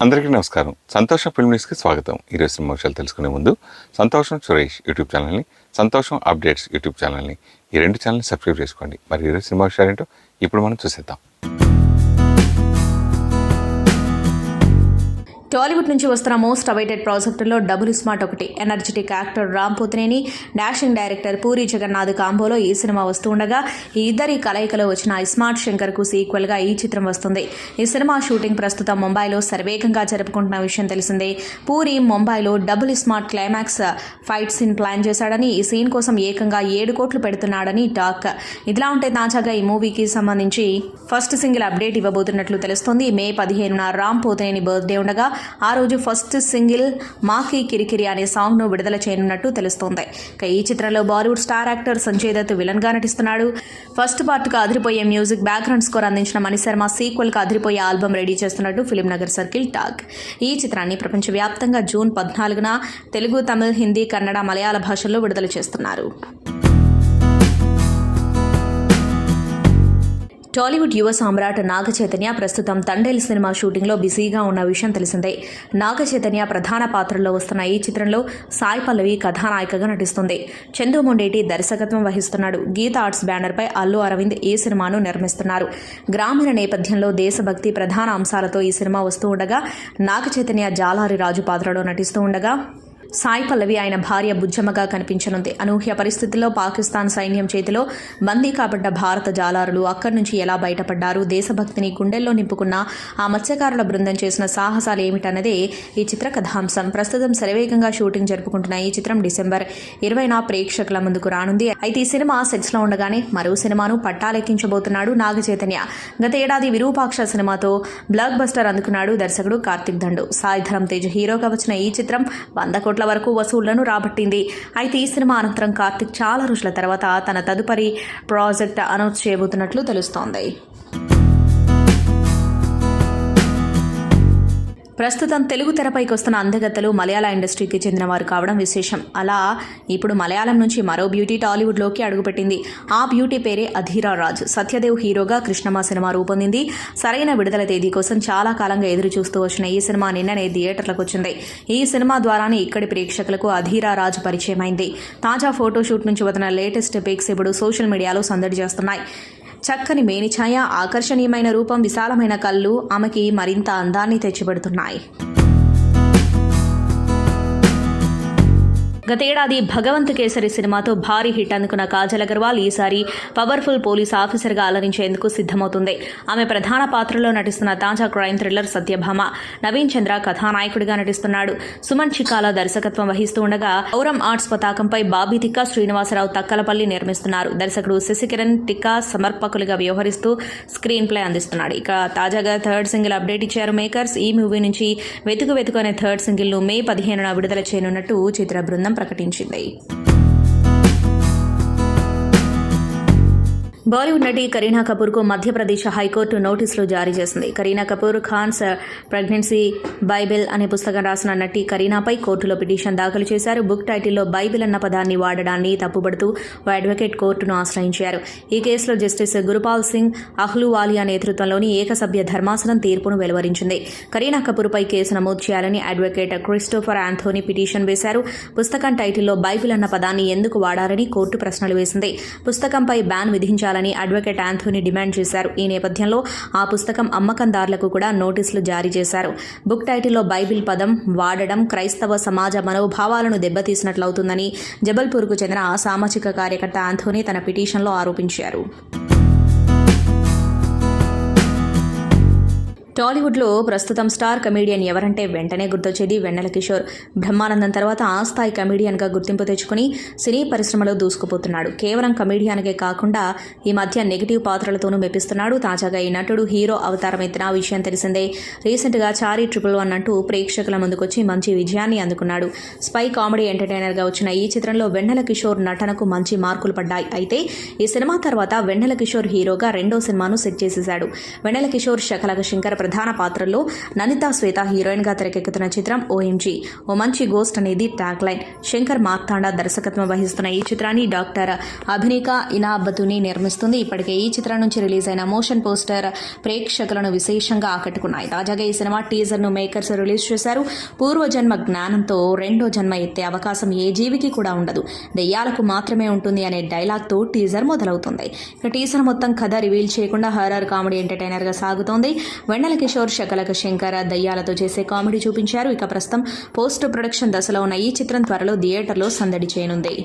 అందరికీ నమస్కారం. సంతోషం ఫిల్మ్ న్యూస్కి స్వాగతం. ఈరోజు సినిమా విషయాలు తెలుసుకునే ముందు సంతోషం సురేష్ యూట్యూబ్ ఛానల్ని, సంతోషం అప్డేట్స్ యూట్యూబ్ ఛానల్ని, ఈ రెండు ఛానల్ని సబ్స్క్రైబ్ చేసుకోండి. మరి ఈరోజు సినిమా విషయాలు ఏంటో ఇప్పుడు మనం చూసేద్దాం. టాలీవుడ్ నుంచి వస్తున్న మోస్ట్ అవైటెడ్ ప్రాజెక్టులో డబుల్ స్మార్ట్ ఒకటి. Energetic actor Ram Pothineni, dashing director Puri Jagannadh కాంబోలో ఈ సినిమా వస్తూ ఉండగా ఈ ఇద్దరి కలయికలో వచ్చిన స్మార్ట్ శంకర్కు సీక్వెల్గా ఈ చిత్రం వస్తుంది. ఈ సినిమా షూటింగ్ ప్రస్తుతం ముంబైలో శరవేగంగా జరుపుకుంటున్న విషయం తెలిసిందే. పూరి ముంబైలో Double Smart climax fight scene plan చేశాడని, ఈ సీన్ కోసం ఏకంగా 7 కోట్లు పెడుతున్నాడని టాక్. ఇదిలా ఉంటే తాజాగా ఈ మూవీకి సంబంధించి ఫస్ట్ సింగిల్ అప్డేట్ ఇవ్వబోతున్నట్లు తెలుస్తోంది. మే 15న రామ్ పోతినేని బర్త్డే ఉండగా ఆ రోజు ఫస్ట్ సింగిల్ మాకి కిరికిరి అనే సాంగ్ ను విడుదల చేయనున్నట్టు తెలుస్తోంది. ఈ చిత్రంలో Bollywood star actor Sanjay Dutt villain గా నటిస్తున్నాడు. ఫస్ట్ పార్ట్ కు అదిరిపోయే మ్యూజిక్, బ్యాక్గ్రౌండ్ స్కోర్ అందించిన మణిశర్మ సీక్వెల్ కు అదిరిపోయే ఆల్బమ్ రెడీ చేస్తున్నట్టు ఫిలిం నగర్ సర్కిల్ టాక్. ఈ చిత్రాన్ని ప్రపంచవ్యాప్తంగా జూన్ 14న తెలుగు, తమిళ్, హిందీ, కన్నడ, మలయాళ భాషల్లో విడుదల చేస్తున్నారు. టాలీవుడ్ యువ సామ్రాట్ నాగ చైతన్య ప్రస్తుతం తండేల్ సినిమా షూటింగ్లో బిజీగా ఉన్న విషయం తెలిసిందే. నాగ చైతన్య ప్రధాన పాత్రలో వస్తున్న ఈ చిత్రంలో సాయి పల్లవి కథానాయికగా నటిస్తుంది. చందు మొండేటి దర్శకత్వం వహిస్తున్నాడు. గీత ఆర్ట్స్ బ్యానర్పై అల్లు అరవింద్ ఈ సినిమాను నిర్మిస్తున్నారు. గ్రామీణ నేపథ్యంలో దేశభక్తి ప్రధాన అంశాలతో ఈ సినిమా వస్తూ ఉండగా నాగ చైతన్య జాలారి రాజు పాత్రలో నటిస్తూ ఉండగా సాయి పల్లవి ఆయన భార్య బుజ్జమ్మగా కనిపించనుంది. అనూహ్య పరిస్థితుల్లో పాకిస్తాన్ సైన్యం చేతిలో బందీ కాబడ్డ భారత జాలారులు అక్కడి నుంచి ఎలా బయటపడ్డారు, దేశభక్తిని గుండెల్లో నింపుకున్న ఆ మత్స్యకారుల బృందం చేసిన సాహసాలు ఏమిటన్నదే ఈ చిత్ర కథాంశం. ప్రస్తుతం శరవేగంగా షూటింగ్ జరుపుకుంటున్న ఈ చిత్రం డిసెంబర్ 20న ప్రేక్షకుల ముందుకు రానుంది. అయితే ఈ సినిమా సెట్స్ లో ఉండగానే మరో సినిమాను పట్టాలెక్కించబోతున్నాడు నాగ చైతన్య. గత ఏడాది విరూపాక్ష సినిమాతో బ్లాక్ బస్టర్ అందుకున్నాడు దర్శకుడు కార్తిక్ దండు. సాయి ధరమ్ తేజ్ హీరోగా వచ్చిన ఈ చిత్రం 100 కోట్ల వరకు వసూళ్లను రాబట్టింది. అయితే ఈ సినిమా అనంతరం కార్తిక్ చాలా రోజుల తర్వాత తన తదుపరి ప్రాజెక్ట్ అనౌన్స్ చేయబోతున్నట్లు తెలుస్తోంది. ప్రస్తుతం తెలుగు తెరపైకి వస్తున్న అందగత్తలు మలయాళ ఇండస్ట్రీకి చెందినవారు కావడం విశేషం. అలా ఇప్పుడు మలయాళం నుంచి మరో బ్యూటీ టాలీవుడ్లోకి అడుగుపెట్టింది. ఆ బ్యూటీ పేరే అధీరా రాజ్. సత్యదేవ్ హీరోగా కృష్ణమ్మ సినిమా రూపొందింది. సరైన విడుదల తేదీ కోసం చాలా కాలంగా ఎదురు చూస్తూ వచ్చిన ఈ సినిమా నిన్ననే థియేటర్లకు వచ్చింది. ఈ సినిమా ద్వారానే ఇక్కడి ప్రేక్షకులకు అధీరా రాజ్ పరిచయమైంది. తాజా ఫోటోషూట్ నుంచి వదిలిన లేటెస్ట్ పిక్స్ ఇప్పుడు సోషల్ మీడియాలో సందడి చేస్తున్నాయి. చక్కని మేనిఛాయ, ఆకర్షణీయమైన రూపం, విశాలమైన కళ్ళు ఆమెకి మరింత అందాన్ని తెచ్చిపెడుతున్నాయి. గతేడాది భగవంత్ కేసరి సినిమాతో భారీ హిట్ అందుకున్న కాజల్ అగర్వాల్ ఈసారి పవర్ఫుల్ పోలీస్ ఆఫీసర్గా అలరించేందుకు సిద్ధమవుతుంది. ఆమె ప్రధాన పాత్రలో నటిస్తున్న తాజా క్రైమ్ థ్రిల్లర్ సత్యభామ. నవీన్ చంద్ర కథానాయకుడిగా నటిస్తున్నాడు. సుమన్ చికాల దర్శకత్వం వహిస్తూ ఉండగా ఔరం ఆర్ట్స్ పతాకంపై బాబీ తిక్కా, శ్రీనివాసరావు తక్కలపల్లి నిర్మిస్తున్నారు. దర్శకుడు శశికిరణ్ తిక్కా సమర్పకులుగా వ్యవహరిస్తూ స్క్రీన్ ప్లే అందిస్తున్నాడు. ఇక తాజాగా థర్డ్ సింగిల్ అప్డేట్ ఇచ్చారు మేకర్స్. ఈ మూవీ నుంచి వెతుకు అనే థర్డ్ సింగిల్ ను మే 15న విడుదల చేయనున్నట్టు చిత్ర బృందం ప్రకటించింది. బాలీవుడ్ నటి కరీనా కపూర్కు మధ్యప్రదేశ్ హైకోర్టు నోటీసులు జారీ చేసింది. కరీనా కపూర్ ఖాన్స్ ప్రెగ్నెన్సీ బైబిల్ అనే పుస్తకం రాసిన నటి కరీనాపై కోర్టులో పిటిషన్ దాఖలు చేశారు. బుక్ టైటిల్లో బైబిల్ అన్న పదాన్ని వాడడాన్ని తప్పుబడుతూ ఓ అడ్వకేట్ కోర్టును ఆశ్రయించారు. ఈ కేసులో జస్టిస్ గురుపాల్ సింగ్ అహ్లూవాలియా నేతృత్వంలోని ఏకసభ్య ధర్మాసనం తీర్పును వెలువరించింది. కరీనా కపూర్పై కేసు నమోదు చేయాలని అడ్వకేట్ క్రిస్టోఫర్ ఆంథోనీ పిటిషన్ వేశారు. పుస్తకం టైటిల్లో బైబిల్ అన్న పదాన్ని ఎందుకు వాడారని కోర్టు ప్రశ్నలు వేసింది. పుస్తకంపై బ్యాన్ విధించాలని అడ్వకేట్ ఆంథోనీ డిమాండ్ చేశారు. ఈ నేపథ్యంలో ఆ పుస్తకం అమ్మకందారులకు కూడా నోటీసులు జారీ చేశారు. బుక్ టైటిల్లో బైబిల్ పదం వాడడం క్రైస్తవ సమాజ మనోభావాలను దెబ్బతీసినట్లవుతుందని జబల్పూర్కు చెందిన సామాజిక కార్యకర్త ఆంథోనీ తన పిటిషన్లో ఆరోపించారు. టాలీవుడ్లో ప్రస్తుతం స్టార్ కమెడియన్ ఎవరంటే వెంటనే గుర్తొచ్చేది వెన్నెల కిషోర్. బ్రహ్మానందం తర్వాత ఆ స్థాయి కమెడియన్గా గుర్తింపు తెచ్చుకుని సినీ పరిశ్రమలో దూసుకుపోతున్నాడు. కేవలం కమెడియన్గే కాకుండా ఈ మధ్య నెగిటివ్ పాత్రలతోనూ మెప్పిస్తున్నాడు. తాజాగా ఈ నటుడు హీరో అవతారం ఎత్తిన విషయం తెలిసిందే. రీసెంట్గా చారీ 111 అంటూ ప్రేక్షకుల ముందుకొచ్చి మంచి విజయాన్ని అందుకున్నాడు. స్పై కామెడీ ఎంటర్టైనర్గా వచ్చిన ఈ చిత్రంలో వెన్నెల కిషోర్ నటనకు మంచి మార్కులు పడ్డాయి. అయితే ఈ సినిమా తర్వాత వెన్నెల కిషోర్ హీరోగా రెండో సినిమాను సెట్ చేసేశాడు. వెన్నెల కిషోర్ శకలక శంకర్ ప్రధాన పాత్రల్లో ననితా శ్వేత హీరోయిన్గా తెరకెక్కుతున్న చిత్రం ఓఎంజీ ఓ మంచి గోస్ట్ అనేది ట్యాగ్ లైన్. శంకర్ మార్తాండ దర్శకత్వం వహిస్తున్న ఈ చిత్రాన్ని డాక్టర్ అభినికా ఇనాబతుని నిర్మిస్తుంది. ఇప్పటికే ఈ చిత్రం నుంచి రిలీజ్ అయిన మోషన్ పోస్టర్ ప్రేక్షకులను విశేషంగా ఆకట్టుకున్నాయి. తాజాగా ఈ సినిమా టీజర్ను మేకర్స్ రిలీజ్ చేశారు. పూర్వజన్మ జ్ఞానంతో రెండో జన్మ ఎత్తే అవకాశం ఏ జీవికి కూడా ఉండదు, దెయ్యాలకు మాత్రమే ఉంటుంది అనే డైలాగ్తో టీజర్ మొదలవుతుంది. ఇక టీజర్ మొత్తం కథ రివీల్ చేయకుండా హారర్ కామెడీ ఎంటర్టైనర్గా సాగుతోంది. వెన్నెల కిషోర్, శకలక శంకర్ దయ్యాలతో చేసే కామెడీ చూపించారు. ఇక ప్రస్తుతం పోస్ట్ ప్రొడక్షన్ దశలో ఉన్న ఈ చిత్రం త్వరలో థియేటర్లో సందడి చేయనుంది.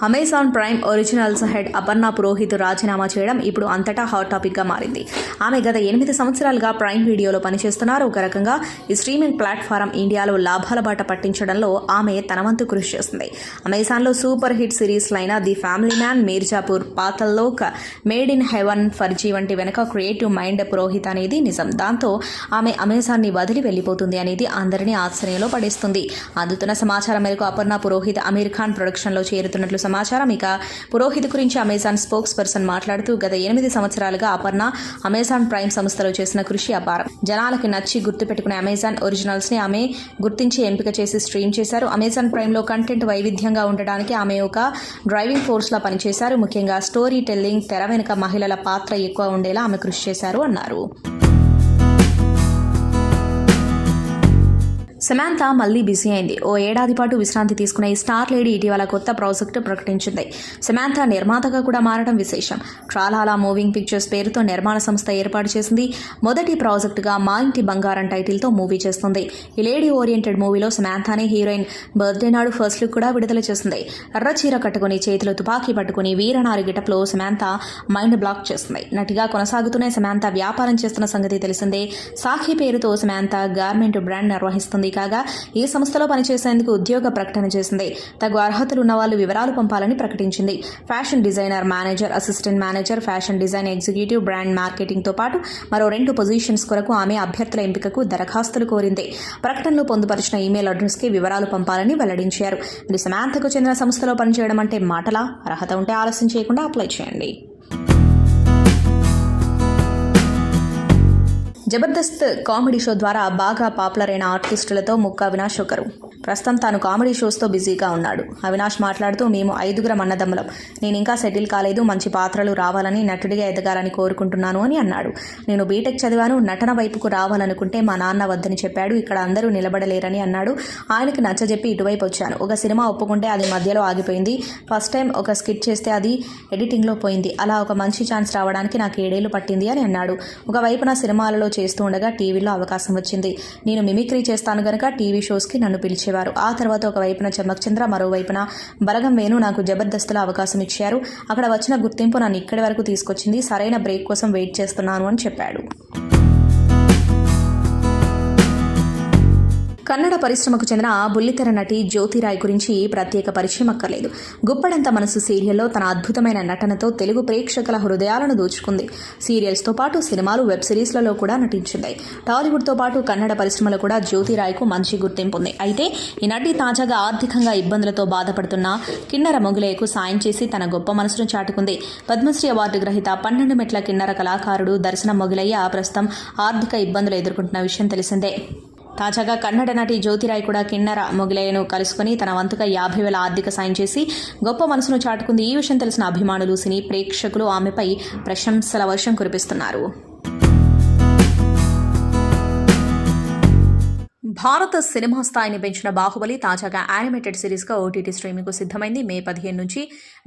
Amazon prime originals head Aparna Purohit రాజీనామా చేయడం ఇప్పుడు అంతటా హాట్ టాపిక్గా మారింది. ఆమె గత 8 సంవత్సరాలుగా ప్రైమ్ వీడియోలో పనిచేస్తున్నారు. ఒక రకంగా ఈ స్ట్రీమింగ్ ప్లాట్ఫారం ఇండియాలో లాభాల బాట పట్టించడంలో ఆమె తన వంతు కృషి చేస్తుంది. అమెజాన్లో సూపర్ హిట్ సిరీస్లైన The Family Man, Mirzapur, Paatal Lok, Made in Heaven, Farzi వంటి వెనక క్రియేటివ్ మైండ్ పురోహిత్ అనేది నిజం. దాంతో ఆమె అమెజాన్ని వదిలి వెళ్లిపోతుంది అనేది అందరినీ ఆశ్చర్యంలో పడేస్తుంది. అందుతున్న సమాచారం మేరకు అపర్ణ పురోహిత్ అమీర్ ఖాన్ ప్రొడక్షన్లో చేరుతున్నట్లు సమాచారం. ఇక పురోహిత్ గురించి అమెజాన్ స్పోక్స్ పర్సన్ మాట్లాడుతూ గత 8 సంవత్సరాలుగా అపర్ణ అమెజాన్ ప్రైమ్ సంస్థలో చేసిన కృషి అపారం. జనాలకి నచ్చి గుర్తుపెట్టుకునే అమెజాన్ ఒరిజినల్స్ ని ఆమె గుర్తించి ఎంపిక చేసి స్ట్రీమ్ చేశారు. అమెజాన్ ప్రైమ్ లో కంటెంట్ వైవిధ్యంగా ఉండడానికి ఆమె ఒక డ్రైవింగ్ ఫోర్స్ లా పనిచేశారు. ముఖ్యంగా స్టోరీ టెల్లింగ్, తెర వెనుక మహిళల పాత్ర ఎక్కువ ఉండేలా ఆమె కృషి చేశారు అన్నారు. సమాంత మళ్లీ బిజీ అయింది. ఓ ఏడాది పాటు విశ్రాంతి తీసుకున్న ఈ స్టార్ లేడీ ఇటీవల కొత్త ప్రాజెక్టు ప్రకటించింది. సమాంత నిర్మాతగా కూడా మారడం విశేషం. ట్రాలాలా మూవింగ్ పిక్చర్స్ పేరుతో నిర్మాణ సంస్థ ఏర్పాటు చేసింది. మొదటి ప్రాజెక్టుగా మా ఇంటి బంగారం టైటిల్తో మూవీ చేస్తుంది. ఈ లేడీ ఓరియంటెడ్ మూవీలో సమాంతానే హీరోయిన్ బర్త్డే నాడు ఫస్ట్ లుక్ కూడా విడుదల చేసింది. ఎర్ర చీర కట్టుకుని చేతిలో తుపాకీ పట్టుకుని వీరనారి గెటప్లో సమాంత మైండ్ బ్లాక్ చేస్తుంది. నటిగా కొనసాగుతూనే సమాంత వ్యాపారం చేస్తున్న సంగతి తెలిసిందే. సాఖీ పేరుతో సమాంత గార్మెంట్ బ్రాండ్ నిర్వహిస్తుంది. కాగా ఈ సంస్థలో పనిచేసేందుకు ఉద్యోగ ప్రకటన చేసింది. తగు అర్హతలు ఉన్న వాళ్ళు వివరాలు పంపాలని ప్రకటించింది. Fashion designer, manager, assistant manager, fashion design executive, brand marketing తో పాటు మరో 2 పొజిషన్స్ కొరకు ఆమె అభ్యర్థుల ఎంపికకు దరఖాస్తులు కోరింది. ప్రకటనలో పొందుపరిచిన ఈమెయిల్ అడ్రస్ కి వివరాలు పంపాలని వెల్లడించారు. ఇది సమాంతకు చెందిన సంస్థలో పనిచేయడం అంటే మాటలా? అర్హత ఉంటే ఆలస్యం చేయకుండా అప్లై చేయండి. జబర్దస్త్ కామెడీ షో ద్వారా బాగా పాపులర్ అయిన ఆర్టిస్టులతో ముక్క అవినాష్ ఒకరు. ప్రస్తుతం తాను కామెడీ షోస్తో బిజీగా ఉన్నాడు. అవినాష్ మాట్లాడుతూ, మేము 5 అన్నదమ్ములం. నేను ఇంకా సెటిల్ కాలేదు. మంచి పాత్రలు రావాలని, నటుడిగా ఎదగాలని కోరుకుంటున్నాను అని అన్నాడు. నేను బీటెక్ చదివాను. నటన వైపుకు రావాలనుకుంటే మా నాన్న వద్దని చెప్పాడు. ఇక్కడ అందరూ నిలబడలేరని అన్నాడు. ఆయనకి నచ్చజెప్పి ఇటువైపు వచ్చాను. ఒక సినిమా ఒప్పుకుంటే అది మధ్యలో ఆగిపోయింది. ఫస్ట్ టైం ఒక స్కిట్ చేస్తే అది ఎడిటింగ్లో పోయింది. అలా ఒక మంచి ఛాన్స్ రావడానికి నాకు 7 ఏళ్లు పట్టింది అని అన్నాడు. ఒకవైపున సినిమాలలో చేస్తూ ఉండగా టీవీలో అవకాశం వచ్చింది. నేను మిమిక్రీ చేస్తాను గనక టీవీ షోస్కి నన్ను పిలిచేవారు. ఆ తర్వాత ఒకవైపున చమ్మక్ చంద్ర, మరోవైపున బలగం వేణు నాకు జబర్దస్త్లో అవకాశం ఇచ్చారు. అక్కడ వచ్చిన గుర్తింపు నన్ను ఇక్కడి వరకు తీసుకొచ్చింది. సరైన బ్రేక్ కోసం వెయిట్ చేస్తున్నాను అని చెప్పాడు. కన్నడ పరిశ్రమకు చెందిన బుల్లితెర నటి జ్యోతిరాయ్ గురించి ప్రత్యేక పరిచయం అక్కర్లేదు. గుప్పడంత మనసు సీరియల్లో తన అద్భుతమైన నటనతో తెలుగు ప్రేక్షకుల హృదయాలను దోచుకుంది. సీరియల్స్తో పాటు సినిమాలు, వెబ్ సిరీస్లలో కూడా నటించింది. టాలీవుడ్తో పాటు కన్నడ పరిశ్రమలో కూడా జ్యోతిరాయ్కు మంచి గుర్తింపు ఉంది. అయితే ఈ నటి తాజాగా ఆర్థికంగా ఇబ్బందులతో బాధపడుతున్న కిన్నెర మొగులేకు సాయం చేసి తన గొప్ప మనసును చాటుకుంది. పద్మశ్రీ అవార్డు గ్రహీత 12 మెట్ల కిన్నెర కళాకారుడు దర్శనం మొగులయ్య ప్రస్తుతం ఆర్థిక ఇబ్బందులు ఎదుర్కొంటున్న విషయం తెలిసిందే. తాజాగా కన్నడ నటి జ్యోతిరాయ్ కూడా కిన్నెర మొగులయ్యను కలుసుకుని తన వంతుగా 50,000 ఆర్థిక సాయం చేసి గొప్ప మనసును చాటుకుంది. ఈ విషయం తెలిసిన అభిమానులు, సినీ ప్రేక్షకులు ఆమెపై ప్రశంసల వర్షం కురిపిస్తున్నారు. భారత సినిమా స్థాయిని పెంచిన బాహుబలి తాజాగా యానిమేటెడ్ సిరీస్గా ఓటీటీ స్ట్రీమింగ్కు సిద్ధమైంది. మే 15 నుంచి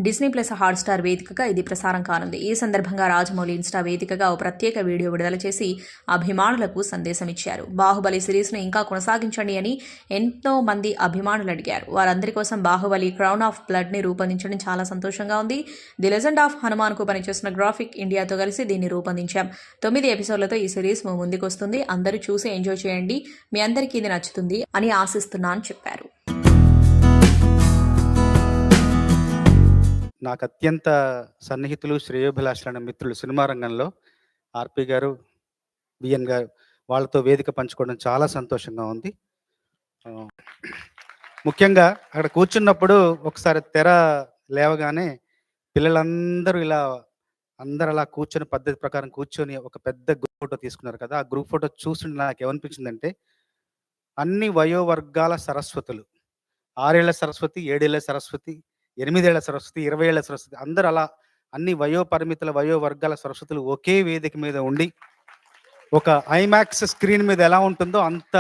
డిస్నీ ప్లస్ హాట్స్టార్ వేదికగా ఇది ప్రసారం కానుంది. ఈ సందర్భంగా రాజమౌళి ఇన్స్టా వేదికగా ఓ ప్రత్యేక వీడియో విడుదల చేసి అభిమానులకు సందేశం ఇచ్చారు. బాహుబలి సిరీస్ను ఇంకా కొనసాగించండి అని ఎంతో మంది అభిమానులు అడిగారు. వారందరి కోసం బాహుబలి క్రౌన్ ఆఫ్ బ్లడ్ని రూపొందించడం చాలా సంతోషంగా ఉంది. ది లెజెండ్ ఆఫ్ హనుమాన్కు పనిచేసిన గ్రాఫిక్ ఇండియాతో కలిసి దీన్ని రూపొందించాం. 9 ఎపిసోడ్లతో ఈ సిరీస్ ముందుకొస్తుంది. అందరూ చూసి ఎంజాయ్ చేయండి. మీ అందరికీ ఇది నచ్చుతుంది అని ఆశిస్తున్నా అని చెప్పారు. నాకు అత్యంత సన్నిహితులు, శ్రేయోభిలాషులైన మిత్రులు సినిమా రంగంలో ఆర్పి గారు, బిఎన్ గారు, వాళ్ళతో వేదిక పంచుకోవడం చాలా సంతోషంగా ఉంది. ముఖ్యంగా అక్కడ కూర్చున్నప్పుడు ఒకసారి తెర లేవగానే పిల్లలందరూ ఇలా అందరూ అలా కూర్చొని పద్ధతి ప్రకారం కూర్చొని ఒక పెద్ద గ్రూప్ ఫోటో తీసుకున్నారు కదా! ఆ గ్రూప్ ఫోటో చూస్తుంటే నాకేమనిపించిందంటే, అన్ని వయోవర్గాల సరస్వతులు. 6 ఏళ్ల సరస్వతి, 7 ఏళ్ల సరస్వతి, 8 ఏళ్ల సరస్వతి, 20 ఏళ్ల సరస్వతి అందరూ అలా అన్ని వయో పరిమితుల, వయో వర్గాల సరస్వతులు ఒకే వేదిక మీద ఉండి, ఒక ఐమాక్స్ స్క్రీన్ మీద ఎలా ఉంటుందో అంత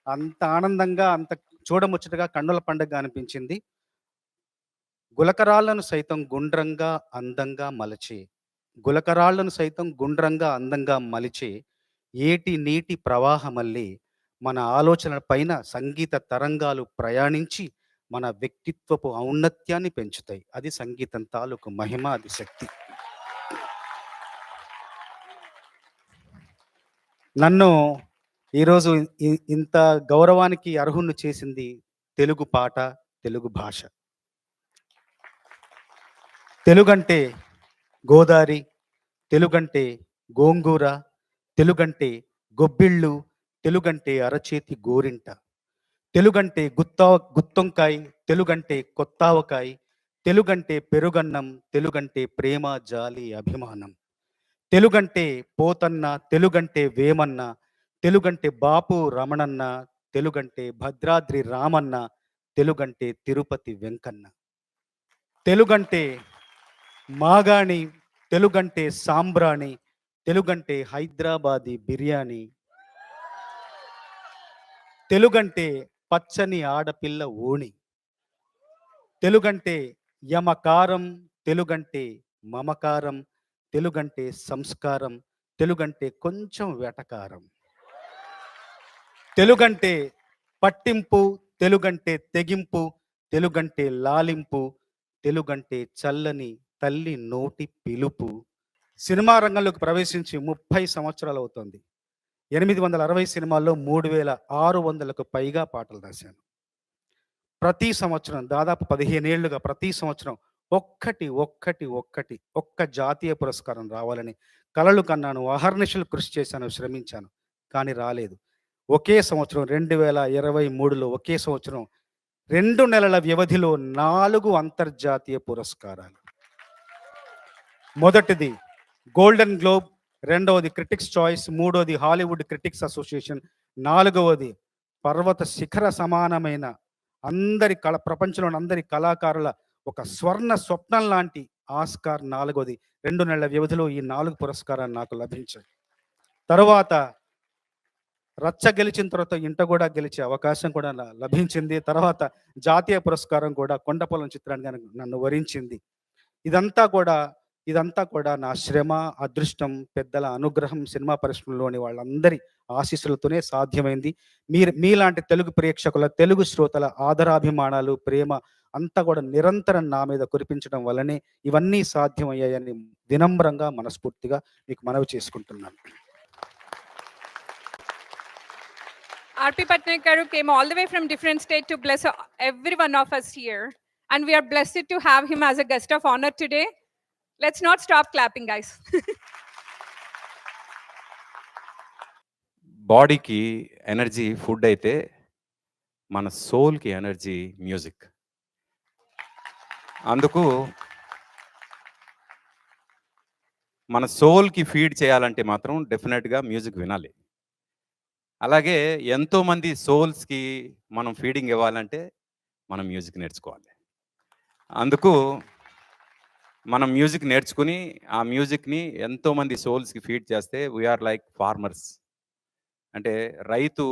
అంత ఆనందంగా, అంత చూడముచ్చటగా, కన్నుల పండుగగా అనిపించింది. గులకరాళ్ళను సైతం గుండ్రంగా, అందంగా మలచి, గులకరాళ్ళను సైతం గుండ్రంగా, అందంగా మలిచి, ఏటి నీటి ప్రవాహమల్లి మన ఆలోచనల పైన సంగీత తరంగాలు ప్రయాణించి, మన వ్యక్తిత్వపు ఔన్నత్యాన్ని పెంచుతాయి. అది సంగీతం తాలూకు మహిమ, అది శక్తి. నన్ను ఈరోజు ఇంత గౌరవానికి అర్హుణ్ణి చేసింది తెలుగు పాట, తెలుగు భాష. తెలుగంటే గోదారి, తెలుగంటే గోంగూర, తెలుగంటే గొబ్బిళ్ళు, తెలుగంటే అరచేతి గోరింట, తెలుగంటే గుత్తొంకాయ, తెలుగంటే కొత్తావకాయ, తెలుగంటే పెరుగన్నం, తెలుగంటే ప్రేమ, జాలి, అభిమానం, తెలుగంటే పోతన్న, తెలుగంటే వేమన్న, తెలుగంటే బాపు రమణన్న, తెలుగంటే భద్రాద్రి రామన్న, తెలుగంటే తిరుపతి వెంకన్న, తెలుగంటే మాగాణి, తెలుగంటే సాంబ్రాణి, తెలుగంటే హైదరాబాదీ బిర్యానీ, తెలుగంటే పచ్చని ఆడపిల్ల ఓణి, తెలుగంటే యమకారం, తెలుగంటే మమకారం, తెలుగంటే సంస్కారం, తెలుగంటే కొంచెం వెటకారం, తెలుగంటే పట్టింపు, తెలుగంటే తెగింపు, తెలుగంటే లాలింపు, తెలుగంటే చల్లని తల్లి నోటి పిలుపు. సినిమా రంగంలోకి ప్రవేశించి 30 సంవత్సరాలు అవుతుంది. 860 సినిమాల్లో 3600కు పైగా పాటలు రాశాను. ప్రతి సంవత్సరం దాదాపు 15 ఏళ్లుగా ప్రతి సంవత్సరం ఒక్క జాతీయ పురస్కారం రావాలని కలలు కన్నాను, అహర్నిశలు కృషి చేశాను, శ్రమించాను. కానీ రాలేదు. ఒకే సంవత్సరం 2023లో ఒకే సంవత్సరం 2 నెలల వ్యవధిలో 4 అంతర్జాతీయ పురస్కారాలు. మొదటిది గోల్డెన్ గ్లోబ్, రెండవది క్రిటిక్స్ చాయిస్, మూడవది హాలీవుడ్ క్రిటిక్స్ అసోసియేషన్, నాలుగవది పర్వత శిఖర సమానమైన ప్రపంచంలోని అందరి కళాకారుల ఒక స్వర్ణ స్వప్నం లాంటి ఆస్కార్, నాలుగవది. 2 నెలల వ్యవధిలో ఈ 4 పురస్కారాలు నాకు లభించాయి. తరువాత రచ్చ గెలిచిన తర్వాత ఇంట కూడా గెలిచే అవకాశం కూడా లభించింది. తర్వాత జాతీయ పురస్కారం కూడా కొండపొలం చిత్రానికి నన్ను వరించింది. ఇదంతా కూడా నా శ్రమ, అదృష్టం, పెద్దల అనుగ్రహం, సినిమా పరిశ్రమలోని వాళ్ళందరి ఆశీస్సులతోనే సాధ్యమైంది. మీలాంటి తెలుగు ప్రేక్షకుల, తెలుగు శ్రోతల ఆదరాభిమానాలు, ప్రేమ అంతా కూడా నిరంతరం నా మీద కురిపించడం వల్లనే ఇవన్నీ సాధ్యమయ్యాయని వినమ్రంగా, మనస్ఫూర్తిగా మీకు మనవి చేసుకుంటున్నాను. R.P. Patnaik garu came all the way from different state to bless every one of us here. And we are blessed to have him as a guest of honor today. Let's not stop clapping, guys. బాడీకి energy food అయితే మన సోల్కి energy music. అందుకు మన సోల్కి feed చేయాలంటే మాత్రం డెఫినెట్గా music వినాలి. అలాగే ఎంతోమంది సోల్స్కి మనం ఫీడింగ్ ఇవ్వాలంటే మనం మ్యూజిక్ నేర్చుకోవాలి. అందుకు మనం మ్యూజిక్ నేర్చుకుని ఆ మ్యూజిక్ని ఎంతోమంది సోల్స్కి ఫీడ్ చేస్తే వీఆర్ లైక్ ఫార్మర్స్. అంటే రైతు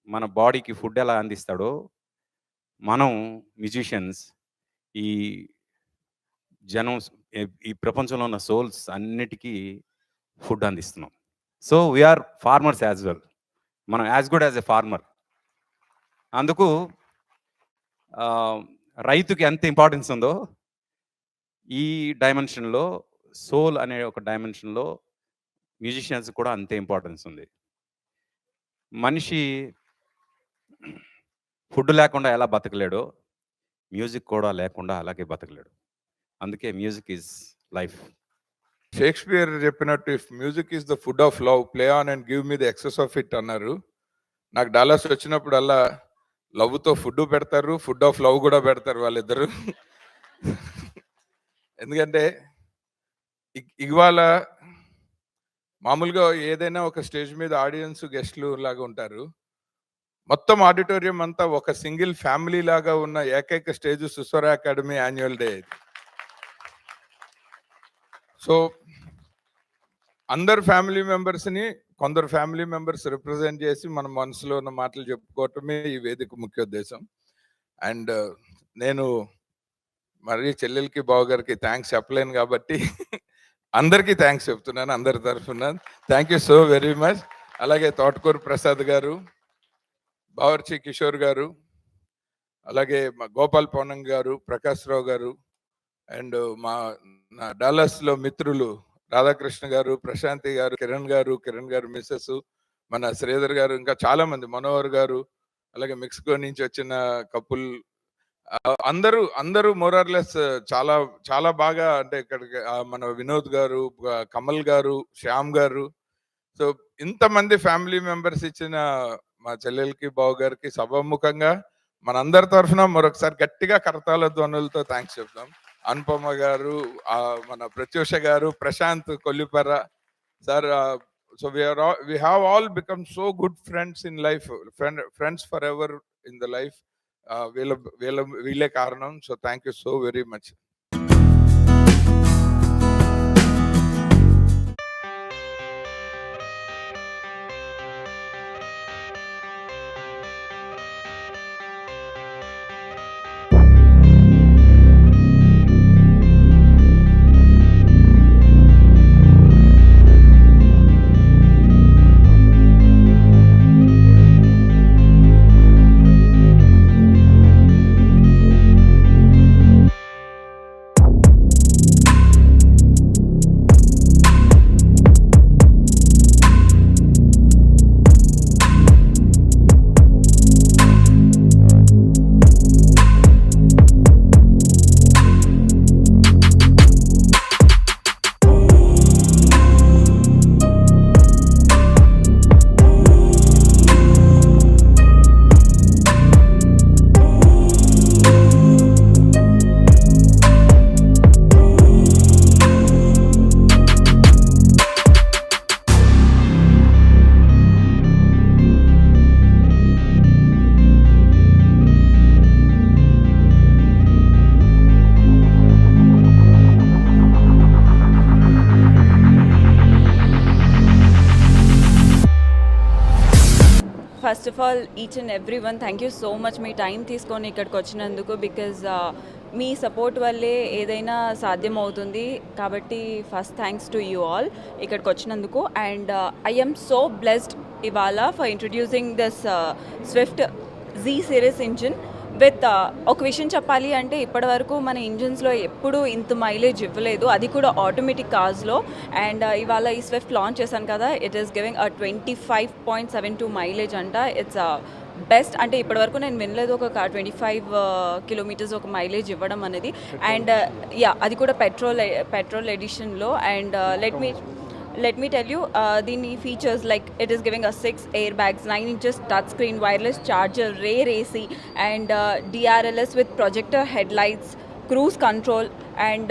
మన బాడీకి ఫుడ్ ఎలా అందిస్తాడో మనం మ్యూజిషియన్స్ ఈ జనం, ఈ ప్రపంచంలో ఉన్న సోల్స్ అన్నిటికీ ఫుడ్ అందిస్తున్నాం. So we're farmers as well. మనం as good as a farmer. అందుకు రైతుకి ఎంత ఇంపార్టెన్స్ ఉందో ఈ డైమెన్షన్లో, సోల్ అనే ఒక డైమెన్షన్లో మ్యూజిషియన్స్ కూడా అంతే ఇంపార్టెన్స్ ఉంది. మనిషి ఫుడ్ లేకుండా ఎలా బతకలేడో మ్యూజిక్ కూడా లేకుండా అలాగే బతకలేడు. అందుకే మ్యూజిక్ ఈజ్ లైఫ్. షేక్స్పియర్ చెప్పినట్టు if music is the food of love, play on and give me the excess of it అన్నారు. నాకు డాలస్ వచ్చినప్పుడల్లా లవ్తో ఫుడ్ పెడతారు, ఫుడ్ ఆఫ్ లవ్ కూడా పెడతారు వాళ్ళిద్దరు. ఎందుకంటే ఇవాళ మామూలుగా ఏదైనా ఒక స్టేజ్ మీద ఆడియన్స్ గెస్ట్లు లాగా ఉంటారు. మొత్తం ఆడిటోరియం అంతా ఒక సింగిల్ ఫ్యామిలీ లాగా ఉన్న ఏకైక stage Suswara academy annual day. So అందరు ఫ్యామిలీ మెంబర్స్ని కొందరు ఫ్యామిలీ మెంబర్స్ రిప్రజెంట్ చేసి మన మనసులో ఉన్న మాటలు చెప్పుకోవటమే ఈ వేదిక ముఖ్య ఉద్దేశం. అండ్ నేను మరి చెల్లెలకి బావగారికి థ్యాంక్స్ చెప్పలేను కాబట్టి అందరికీ థ్యాంక్స్ చెప్తున్నాను అందరి తరఫున. Thank you so very much. అలాగే తోటకూరు ప్రసాద్ గారు, బావర్చి కిషోర్ గారు, అలాగే మా గోపాల్ పౌనం గారు, ప్రకాష్ రావు గారు, అండ్ నా డాలస్లో మిత్రులు రాధాకృష్ణ గారు, ప్రశాంతి గారు, కిరణ్ గారు మిస్సెస్, మన శ్రీధర్ గారు, ఇంకా చాలా మంది, మనోహర్ గారు, అలాగే మెక్సికో నుంచి వచ్చిన కపుల్, అందరూ మోరార్లెస్ చాలా చాలా బాగా, అంటే ఇక్కడికి మన వినోద్ గారు, కమల్ గారు, శ్యామ్ గారు, సో ఇంతమంది ఫ్యామిలీ మెంబర్స్ ఇచ్చిన మా చెల్లెలకి బావ గారికి సభాముఖంగా మనందరి తరఫున మరొకసారి గట్టిగా కరతాళ ధ్వనులతో థ్యాంక్స్ చెప్తాం. అనుపమ గారు, మన ప్రత్యూష గారు, Prashant Kollipara sir. So we have all become so good friends in life, friends forever in the life. వీళ్ళే కారణం. So thank you so very much. First of all each and every one thank you so much me time తీసుకొని ఇక్కడికి వచ్చినందుకు. Because me support వల్లే ఏదైనా సాధ్యం అవుతుంది. కాబట్టి first thanks to you all ఇక్కడికి వచ్చినందుకు. And I am so blessed ఇవాళ for introducing this Swift Z series engine with ఒక విషయం చెప్పాలి అంటే ఇప్పటివరకు మన ఇంజిన్స్లో ఎప్పుడూ ఇంత మైలేజ్ ఇవ్వలేదు, అది కూడా ఆటోమేటిక్ కార్స్లో. అండ్ ఇవాళ ఈ స్విఫ్ట్ లాంచ్ చేశాను కదా, ఇట్ ఈస్ గివింగ్ 25.72 మైలేజ్ అంట. ఇట్స్ బెస్ట్, అంటే ఇప్పటివరకు నేను వినలేదు ఒక 25 కిలోమీటర్స్ ఒక మైలేజ్ ఇవ్వడం అనేది. అండ్ అది కూడా పెట్రోల్ ఎడిషన్లో. And let me tell you the features, like it is giving us 6 airbags, 9 inches touchscreen, wireless charger, rear AC, and DRLS with projector headlights, cruise control, and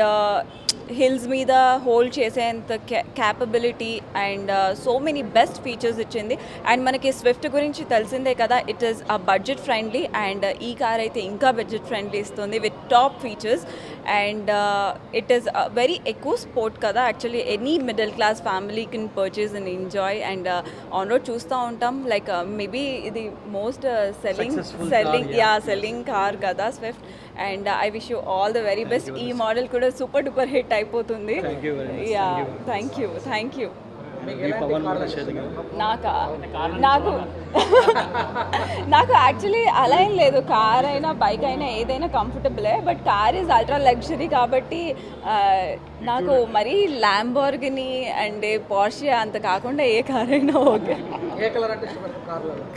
hills మీద hold చేసేంత capability and so many best features ఇచ్చింది. And మనకి Swift గురించి తెలిసిందే కదా, it is budget friendly. And ఈ car అయితే ఇంకా బడ్జెట్ ఫ్రెండ్లీ ఇస్తుంది with top features. And it is very ఎక్కువ స్పోర్ట్ కదా, actually any middle class family can purchase and enjoy. And on road చూస్తూ ఉంటాం, లైక్ మేబీ ఇది మోస్ట్ సెల్లింగ్ కార్ కదా Swift. And I wish you all the very best. ఈ model కూడా super duper hit అయిపోతుంది. Yeah thank you. నాకు actually అలా ఏం లేదు, కార్ అయినా బైక్ అయినా ఏదైనా కంఫర్టబులే. But car is ultra luxury కాబట్టి నాకు మరీ ల్యాంబోర్గిని అండ్ పోర్షే అంత కాకుండా ఏ కార్ అయినా ఓకే.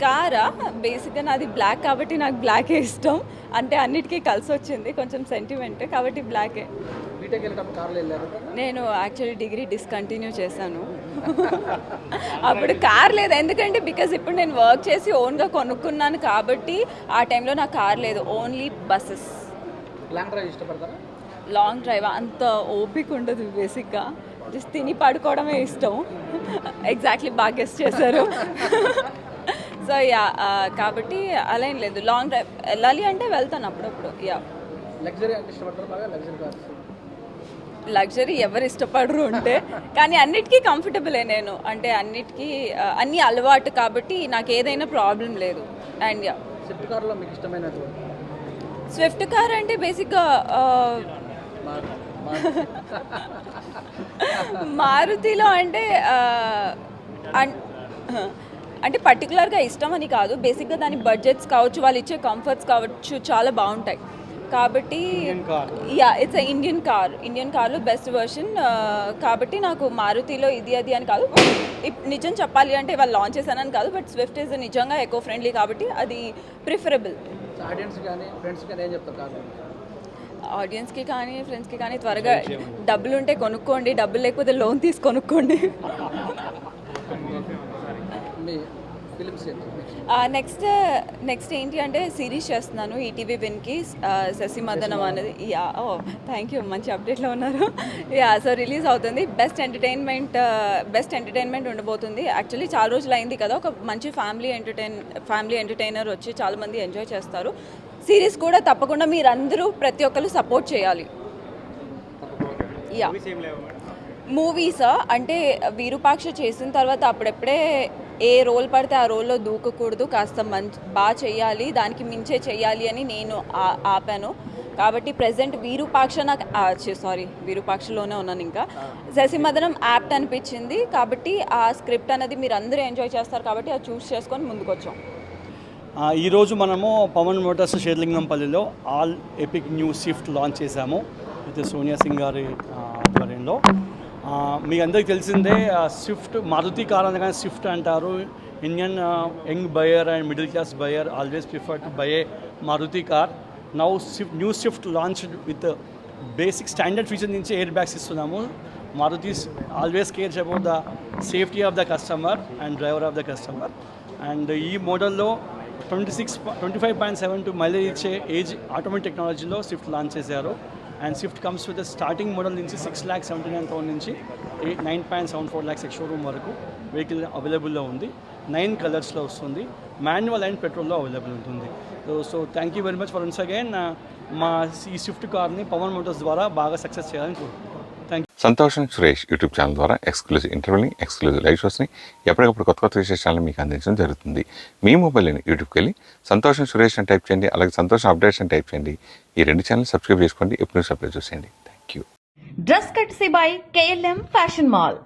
కారా బేసిక్గా నాది బ్లాక్ కాబట్టి నాకు బ్లాకే ఇష్టం. అంటే అన్నిటికీ కలిసి వచ్చింది, కొంచెం సెంటిమెంట్ కాబట్టి బ్లాకే. నేను యాక్చువల్లీ డిగ్రీ డిస్కంటిన్యూ చేశాను. అప్పుడు కార్ లేదు, ఎందుకంటే బికాజ్ ఇప్పుడు నేను వర్క్ చేసి ఓన్గా కొనుక్కున్నాను కాబట్టి ఆ టైంలో నాకు కార్ లేదు, ఓన్లీ బస్సెస్. లాంగ్ డ్రైవ్ అంత ఓపిక ఉండదు బేసిక్గా. జస్ట్ తిని పడుకోవడమే ఇష్టం. ఎగ్జాక్ట్లీ బాగా గెస్ చేశారు. సో యా కాబట్టి అలా ఏం లేదు. లాంగ్ డ్రైవ్ వెళ్ళాలి అంటే వెళ్తాను అప్పుడప్పుడు. యా లగ్జరీ అంటే ఇష్టపడతారు బాగా లగ్జరీ కార్స్. లగ్జరీ ఎవరు ఇష్టపడరు అంటే, కానీ అన్నిటికీ కంఫర్టబులే నేను. అంటే అన్నిటికీ అన్నీ అలవాటు కాబట్టి నాకు ఏదైనా ప్రాబ్లం లేదు. అండ్ యా స్విఫ్ట్ కార్లో మీకు ఇష్టమైనది స్విఫ్ట్ కార్ అంటే బేసిక్గా మారుతిలో అంటే అంటే పర్టికులర్గా ఇష్టం అని కాదు, బేసిక్గా దాని బడ్జెట్స్ కావచ్చు, వాళ్ళు ఇచ్చే కంఫర్ట్స్ కావచ్చు చాలా బాగుంటాయి. కాబట్టి యా ఇట్స్ ఇండియన్ కార్లో బెస్ట్ వర్షన్. కాబట్టి నాకు మారుతిలో ఇది అది అని కాదు, నిజం చెప్పాలి అంటే వాళ్ళు లాంచ్ చేశానని కాదు, బట్ స్విఫ్ట్ ఈజ్ నిజంగా ఎకో ఫ్రెండ్లీ కాబట్టి అది ప్రిఫరబుల్. ఆడియన్స్ కానీ ఫ్రెండ్స్ కానీ ఏం చెప్తారు కార్ గురించి? ఆడియన్స్కి కానీ ఫ్రెండ్స్కి కానీ త్వరగా డబ్బులు ఉంటే కొనుక్కోండి, డబ్బులు లేకపోతే లోన్ తీసి కొనుక్కోండి. మీ ఫిలిమ్స్ నెక్స్ట్ ఏంటి అంటే సిరీస్ చేస్తున్నాను ఈటీవీ విన్కి, శశి మదనం అనేది. యా ఓ థ్యాంక్ యూ, మంచి అప్డేట్లో ఉన్నారు. యా సో రిలీజ్ అవుతుంది. బెస్ట్ ఎంటర్టైన్మెంట్ ఉండబోతుంది. యాక్చువల్లీ చాలా రోజులు అయింది కదా, ఒక మంచి ఫ్యామిలీ ఎంటర్టైనర్ వచ్చి చాలామంది ఎంజాయ్ చేస్తారు. సిరీస్ కూడా తప్పకుండా మీరందరూ ప్రతి ఒక్కరు సపోర్ట్ చేయాలి. యా మూవీసా అంటే విరూపాక్ష చేసిన తర్వాత అప్పుడెప్పుడే ఏ రోల్ పడితే ఆ రోల్లో దూకకూడదు, కాస్త బాగా చేయాలి, దానికి మించే చేయాలి అని నేను ఆపాను. కాబట్టి ప్రజెంట్ విరూపాక్షలోనే ఉన్నాను. ఇంకా శశిమదనం యాప్ట్ అనిపించింది కాబట్టి ఆ స్క్రిప్ట్ అనేది మీరు అందరూ ఎంజాయ్ చేస్తారు కాబట్టి అది చూస్ చేసుకొని ముందుకు వచ్చాం. ఈరోజు మనము పవన్ మోటార్స్ షేర్లింగంపల్లిలో all epic new Swift launch చేశాము. అయితే సోనియా సింగ్ గారి ఆధ్వర్యంలో. మీకు అందరికీ తెలిసిందే, స్విఫ్ట్ మారుతి కార్ అనగానే స్విఫ్ట్ అంటారు. Indian young buyer and middle class buyer always prefer to buy a Maruti car. Now new Swift launch with basic standard feature నుంచి ఎయిర్ బ్యాగ్స్ ఇస్తున్నాము. Maruti always cares about the safety of the customer and driver of the customer. And ఈ మోడల్లో 25.72 mileage ఇచ్చే age automatic టెక్నాలజీలో Swift launch చేశారు. And Swift comes with starting model నుంచి 6,79,000 నుంచి 9.74 lakhs showroom వరకు వెహికల్ అవైలబుల్లో ఉంది. 9 కలర్స్లో వస్తుంది. మాన్యువల్ అండ్ పెట్రోల్లో అవైలబుల్ ఉంటుంది. So thank you very much for once again మా ఈ స్విఫ్ట్ కార్ని పవన్ మోటార్స్ ద్వారా బాగా సక్సెస్ చేయాలని కోరుకుంటున్నాను. సంతోషం సురేష్ యూట్యూబ్ ఛానల్ ద్వారా ఎక్స్క్లూజివ్ ఇంటర్వ్యూని, ఎక్స్క్లూజివ్ లైవ్ షోస్ని, ఎప్పటికప్పుడు కొత్త విశేషాలను మీకు అందించడం జరుగుతుంది. మీ మొబైల్ని యూట్యూబ్కి వెళ్ళి సంతోషం సురేష్ అని టైప్ చేయండి, అలాగే సంతోషం అప్డేట్స్ అని టైప్ చేయండి. ఈ 2 ఛానల్ సబ్స్క్రైబ్ చేసుకోండి. ఎప్పుడు సబ్స్క్రైబ్ చేసేయండి. Thank you. Dress కట్సీ by KLM fashion mall.